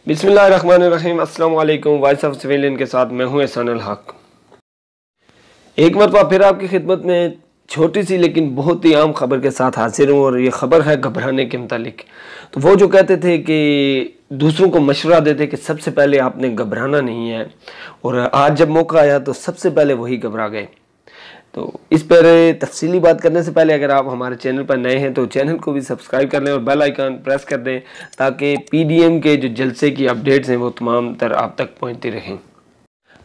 बिस्मिल्लाहिर्रहमानिर्रहीम। अस्सलाम वालेकुम। वॉइस ऑफ सिविलियन के साथ मैं हूं एहसान अल हक। एक मरतबा फिर आपकी खिदमत में छोटी सी लेकिन बहुत ही आम खबर के साथ हाजिर हूँ और ये खबर है घबराने के मुतालिक। तो वो जो कहते थे कि दूसरों को मशवरा देते कि सबसे पहले आपने घबराना नहीं है, और आज जब मौका आया तो सबसे पहले वही घबरा गए। तो इस पर तफसीली बात करने से पहले अगर आप हमारे चैनल पर नए हैं तो चैनल को भी सब्सक्राइब कर लें और बेल आइकन प्रेस कर दें ताकि पीडीएम के जो जलसे की अपडेट्स हैं वो तमाम तर आप तक पहुंचती रहें।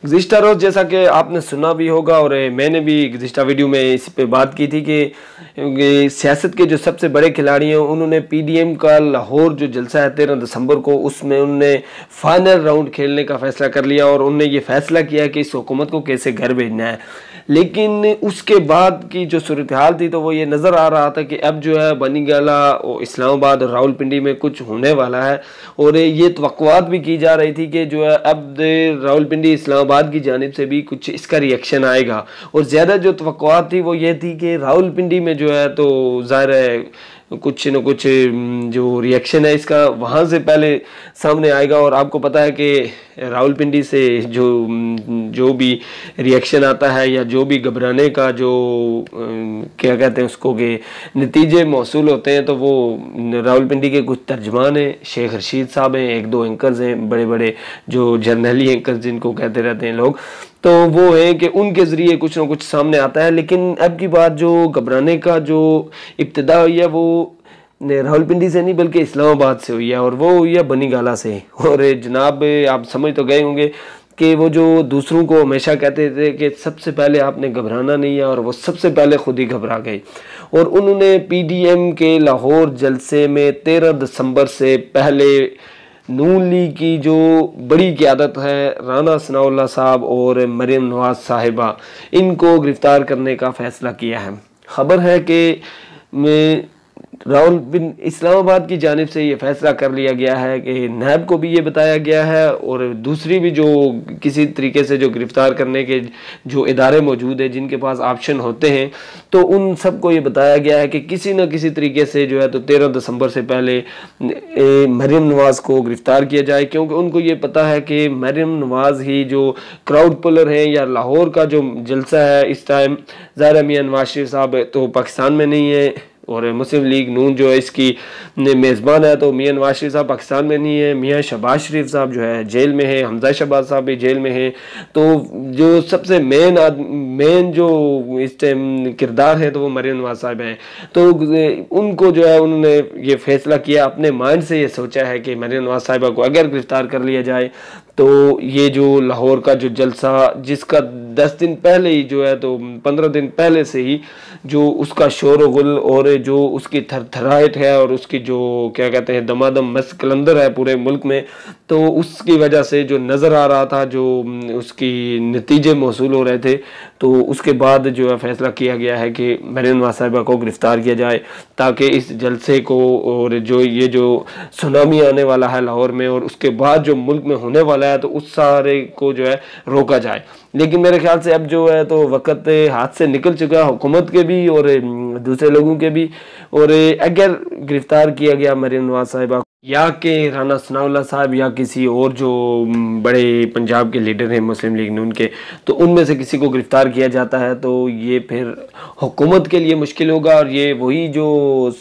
गुज़िश्ता रोज़ जैसा कि आपने सुना भी होगा और मैंने भी गुज़िश्ता वीडियो में इस पे बात की थी कि सियासत के जो सबसे बड़े खिलाड़ी हैं उन्होंने पीडीएम का लाहौर जो जलसा है 13 दिसंबर को, उसमें उन्होंने फाइनल राउंड खेलने का फैसला कर लिया और उन्होंने ये फैसला किया कि इस हुकूमत को कैसे घर भेजना है। लेकिन उसके बाद की जो सूरत हाल थी तो वो ये नज़र आ रहा था कि अब जो है बनीगाला और इस्लामाबाद और रावलपिंडी में कुछ होने वाला है, और ये तवक्कुआत भी की जा रही थी कि जो है अब रावलपिंडी इस्लामाबाद की जानिब से भी कुछ इसका रिएक्शन आएगा। और ज़्यादा जो तवक्कुआत थी वो ये थी कि रावलपिंडी में जो है तो ज़ाहिर है कुछ न कुछ जो रिएक्शन है इसका वहाँ से पहले सामने आएगा। और आपको पता है कि रावलपिंडी से जो भी रिएक्शन आता है या जो भी घबराने का जो क्या कहते हैं उसको के नतीजे मौसूल होते हैं तो वो रावलपिंडी के कुछ तर्जमान हैं, शेख रशीद साहब हैं, एक दो एंकर्स हैं बड़े बड़े जो जर्नली एंकर्स जिनको कहते रहते हैं लोग, तो वो है कि उनके ज़रिए कुछ ना कुछ सामने आता है। लेकिन अब की बात जो घबराने का जो इब्तिदा हुई है वो रावलपिंडी से नहीं बल्कि इस्लामाबाद से हुई है, और वो हुई है बनीगाला से। और जनाब आप समझ तो गए होंगे कि वो जो दूसरों को हमेशा कहते थे कि सबसे पहले आपने घबराना नहीं है, और वो सबसे पहले खुद ही घबरा गए। और उन्होंने पीडीएम के लाहौर जलसे में 13 दिसंबर से पहले नून लीग की जो बड़ी क़यादत है राना सनाउल्लाह साहब और मरीम नवाज साहिबा, इनको गिरफ़्तार करने का फ़ैसला किया है। ख़बर है कि इस्लामाबाद की जानिब से ये फैसला कर लिया गया है कि नैब को भी ये बताया गया है और दूसरी भी जो किसी तरीके से जो गिरफ़्तार करने के जो इदारे मौजूद हैं जिनके पास ऑप्शन होते हैं तो उन सब को ये बताया गया है कि किसी न किसी तरीके से जो है तो 13 दिसंबर से पहले मरीम नवाज़ को गिरफ़्तार किया जाए, क्योंकि उनको ये पता है कि मरीम नवाज़ ही जो क्राउड पुलर हैं या लाहौर का जो जलसा है इस टाइम ज़ाहिर मियां नवाज शरीफ साहब तो पाकिस्तान में नहीं है और मुस्लिम लीग नून जो है इसकी मेज़बान है, तो मियां नवाज शरीफ साहब पाकिस्तान में नहीं है, मियां शहबाज शरीफ साहब जो है जेल में है, हमजा शहबाज साहब भी जेल में हैं। तो जो सबसे मेन जो इस टाइम किरदार है तो वो मरीम नवाज साहब हैं। तो उनको जो है उन्होंने ये फैसला किया, अपने माइंड से ये सोचा है कि मरीम नवाज साहिबा को अगर गिरफ़्तार कर लिया जाए तो ये जो लाहौर का जो जलसा जिसका 10 दिन पहले ही जो है तो 15 दिन पहले से ही जो उसका शोर गुल और जो उसकी थरथराहट है और उसकी जो क्या कहते हैं दमादम मस्त कलंदर है पूरे मुल्क में, तो उसकी वजह से जो नज़र आ रहा था जो उसकी नतीजे मौसूल हो रहे थे, तो उसके बाद जो है फैसला किया गया है कि मरीम नवाज साहिबा को गिरफ़्तार किया जाए ताकि इस जलसे को और जो ये जो सुनामी आने वाला है लाहौर में और उसके बाद जो मुल्क में होने वाला है तो उस सारे को जो है रोका जाए। लेकिन मेरे ख्याल से अब जो है तो वक्त हाथ से निकल चुका हुकूमत के भी और दूसरे लोगों के भी, और अगर गिरफ़्तार किया गया मरीम नवाज साहिबा या कि राना सनाउल्लाह साहब या किसी और जो बड़े पंजाब के लीडर हैं मुस्लिम लीग नून के, तो उनमें से किसी को गिरफ़्तार किया जाता है तो ये फिर हुकूमत के लिए मुश्किल होगा और ये वही जो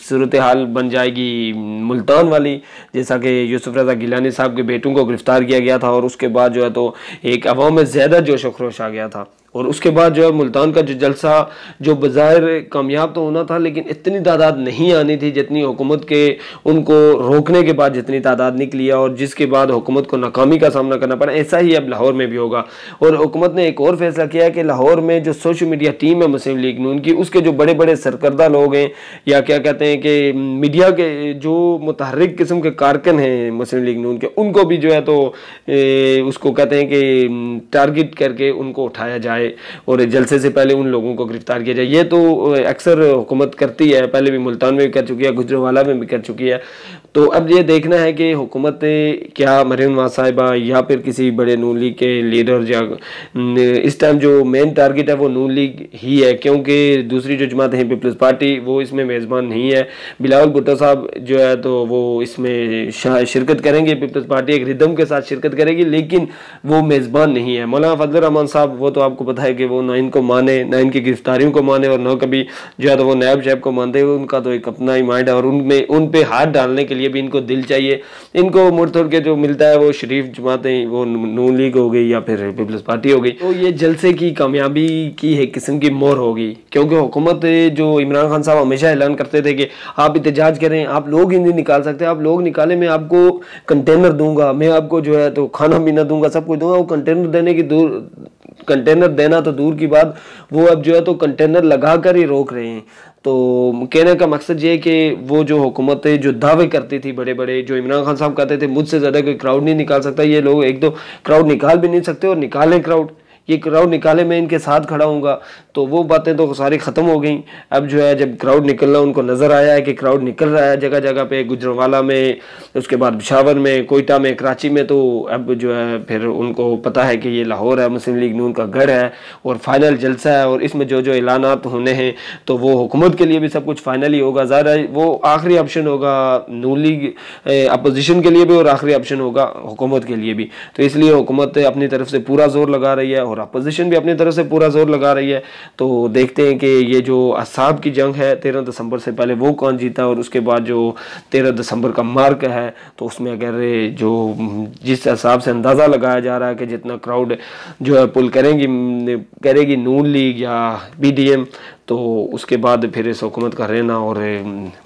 सूरत हाल बन जाएगी मुल्तान वाली, जैसा कि यूसुफ रज़ा गिलानी साहब के बेटों को गिरफ़्तार किया गया था और उसके बाद जो है तो एक अवाम में ज़्यादा जोश व खरोश आ गया था। और उसके बाद जो है मुल्तान का जो जलसा जो बज़ाहिर कामयाब तो होना था लेकिन इतनी तादाद नहीं आनी थी जितनी हुकूमत के उनको रोकने के बाद जितनी तादाद निकली है, और जिसके बाद हुकूमत को नाकामी का सामना करना पड़ा। ऐसा ही अब लाहौर में भी होगा। और हुकूमत ने एक और फैसला किया है कि लाहौर में जो सोशल मीडिया टीम है मुस्लिम लीग नून की, उसके जो बड़े बड़े सरकर्दा लोग हैं या क्या कहते हैं कि मीडिया के जो मुतहर्रिक किस्म के कारकुन हैं मुस्लिम लीग नून के, उनको भी जो है तो उसको कहते हैं कि टारगेट करके उनको उठाया जाए आए और जलसे से पहले उन लोगों को गिरफ्तार किया जाए। ये तो अक्सर हुकूमत करती है, पहले भी मुल्तान में भी कर चुकी है, गुजरांवाला में भी कर चुकी है। तो अब ये देखना है कि हुकूमत क्या मरीम नवाज साहिबा या फिर किसी बड़े नून लीग के लीडर, या इस टाइम जो मेन टारगेट है वो नून लीग ही है, क्योंकि दूसरी जो जमात है पीपल्स पार्टी वो इसमें मेज़बान नहीं है। बिलावल भुट्टो साहब जो है तो वो इसमें शिरकत करेंगे, पीपल्स पार्टी एक रिदम के साथ शिरकत करेगी, लेकिन वो मेज़बान नहीं है। मौलाना फजल रहमान साहब वो तो आपको पता है कि वो ना इनको माने, ना इनकी गिरफ्तारियों को माने, और ना कभी जो है तो वो नायब साहब को मानते हुए, उनका तो एक अपना ही माइंड है, और उन पे हाथ डालने के लिए भी इनको दिल चाहिए। इनको मुड़ तोड़ के जो मिलता है वो शरीफ जमातें, वो नून लीग हो गई या फिर पीपल्स पार्टी हो गई। तो ये जलसे की कामयाबी की एक किस्म की मोहर होगी, क्योंकि हुकूमत जो इमरान खान साहब हमेशा ऐलान करते थे कि आप एहतजाज करें, आप लोग ही नहीं निकाल सकते, आप लोग निकाले, मैं आपको कंटेनर दूंगा, मैं आपको जो है तो खाना पीना दूंगा, सब कुछ दूंगा। वो कंटेनर देना तो दूर की बात, वो अब जो है तो कंटेनर लगा कर ही रोक रहे हैं। तो कहने का मकसद ये है कि वो जो हुकूमतें जो दावे करती थी बड़े बड़े, जो इमरान खान साहब कहते थे मुझसे ज़्यादा कोई क्राउड नहीं निकाल सकता, ये लोग एक दो क्राउड निकाल भी नहीं सकते, और निकालें क्राउड, ये क्राउड निकाले मैं इनके साथ खड़ा हूँगा, तो वो बातें तो सारी ख़त्म हो गई। अब जो है जब क्राउड निकलना उनको नज़र आया है कि क्राउड निकल रहा है जगह जगह पे, गुजरांवाला में, उसके बाद पेशावर में, कोयटा में, कराची में, तो अब जो है फिर उनको पता है कि ये लाहौर है, मुस्लिम लीग नून का गढ़ है और फाइनल जलसा है, और इसमें जो जो ऐलानात होने हैं तो वो हुकूमत के लिए भी सब कुछ फाइनल ही होगा। ज़ाहिर है वो आखिरी ऑप्शन होगा नून लीग अपोजिशन के लिए भी, और आखिरी ऑप्शन होगा हुकूमत के लिए भी। तो इसलिए हुकूमत अपनी तरफ से पूरा जोर लगा रही है और अपोजिशन भी अपनी तरफ से पूरा जोर लगा रही है। तो देखते हैं कि ये जो असाब की जंग है 13 दिसंबर से पहले वो कौन जीता, और उसके बाद जो 13 दिसंबर का मार्क है तो उसमें अगर जो जिस हिसाब से अंदाज़ा लगाया जा रहा है कि जितना क्राउड जो है पुल करेगी नून लीग या PDM, तो उसके बाद फिर इस हुकूमत का रहना और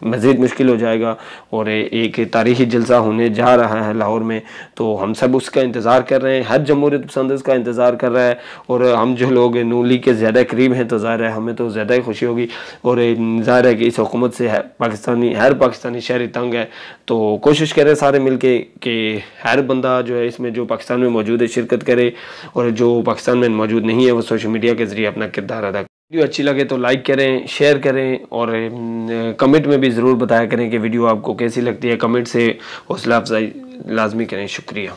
मज़ीद मुश्किल हो जाएगा। और एक तारीख़ी जलसा होने जा रहा है लाहौर में, तो हम सब उसका इंतज़ार कर रहे हैं, हर जमहूरियत पसंद इसका इंतज़ार कर रहा है, और हम जो लोग नून लीग के ज़्यादा करीब हैं तो ज़ाहिर है हमें तो ज़्यादा ही खुशी होगी। और ज़ाहिर है कि इस हुकूमत से हर पाकिस्तानी शहरी तंग है, तो कोशिश करें सारे मिल के कि हर बंदा जो है इसमें जो पाकिस्तान में मौजूद है शिरकत करे, और जो पाकिस्तान में मौजूद नहीं है वो सोशल मीडिया के ज़रिए अपना किरदार अदा। वीडियो अच्छी लगे तो लाइक करें, शेयर करें, और कमेंट में भी ज़रूर बताया करें कि वीडियो आपको कैसी लगती है। कमेंट से हौसला अफजाई लाजमी करें। शुक्रिया।